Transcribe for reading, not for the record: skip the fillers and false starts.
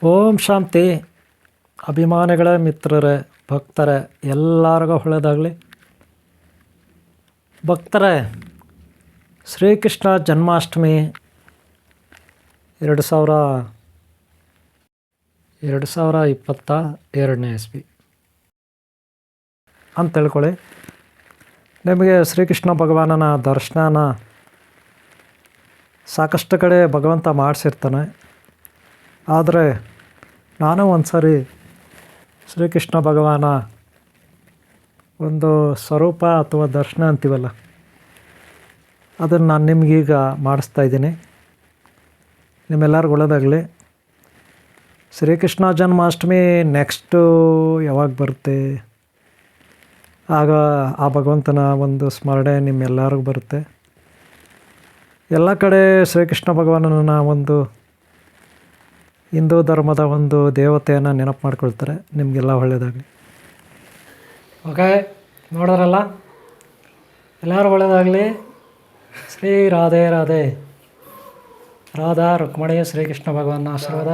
ಓಂ ಶಾಂತಿ. ಅಭಿಮಾನಿಗಳೇ, ಮಿತ್ರರೇ, ಭಕ್ತರೇ, ಎಲ್ಲರಿಗೂ ಒಳ್ಳೆಯದಾಗಲಿ. ಭಕ್ತರೇ, ಶ್ರೀಕೃಷ್ಣ ಜನ್ಮಾಷ್ಟಮಿ 2022 ಇಸ್ವಿ ಅಂತ ತಿಳ್ಕೊಳ್ಳಿ. ನಿಮಗೆ ಶ್ರೀಕೃಷ್ಣ ಭಗವಾನನ ದರ್ಶನ ಸಾಕಷ್ಟು ಕಡೆ ಭಗವಂತ ಮಾಡಿಸಿರ್ತಾನೆ. ಆದರೆ ನಾನು ಒಂದು ಸಾರಿ ಶ್ರೀಕೃಷ್ಣ ಭಗವಾನ ಒಂದು ಸ್ವರೂಪ ಅಥವಾ ದರ್ಶನ ಅಂತೀವಲ್ಲ, ಅದನ್ನು ನಾನು ನಿಮಗೀಗ ಮಾಡಿಸ್ತಾ ಇದ್ದೀನಿ. ನಿಮ್ಮೆಲ್ಲರಿಗೂ ಒಳ್ಳೆಯದಾಗಲಿ. ಶ್ರೀಕೃಷ್ಣ ಜನ್ಮಾಷ್ಟಮಿ ನೆಕ್ಸ್ಟು ಯಾವಾಗ ಬರುತ್ತೆ, ಆಗ ಆ ಭಗವಂತನ ಒಂದು ಸ್ಮರಣೆ ನಿಮ್ಮೆಲ್ಲರಿಗೂ ಬರುತ್ತೆ. ಎಲ್ಲ ಕಡೆ ಶ್ರೀಕೃಷ್ಣ ಭಗವಾನನ ಒಂದು ಹಿಂದೂ ಧರ್ಮದ ಒಂದು ದೇವತೆಯನ್ನು ನೆನಪು ಮಾಡ್ಕೊಳ್ತಾರೆ. ನಿಮಗೆಲ್ಲ ಒಳ್ಳೆಯದಾಗಲಿ. ಓಕೆ, ನೋಡೋರಲ್ಲ, ಎಲ್ಲರೂ ಒಳ್ಳೆಯದಾಗಲಿ. ಶ್ರೀ ರಾಧೆ ರಾಧೆ. ರಾಧಾ ರುಕ್ಮಿಣಿ ಶ್ರೀಕೃಷ್ಣ ಭಗವಾನ ಆಶೀರ್ವಾದ.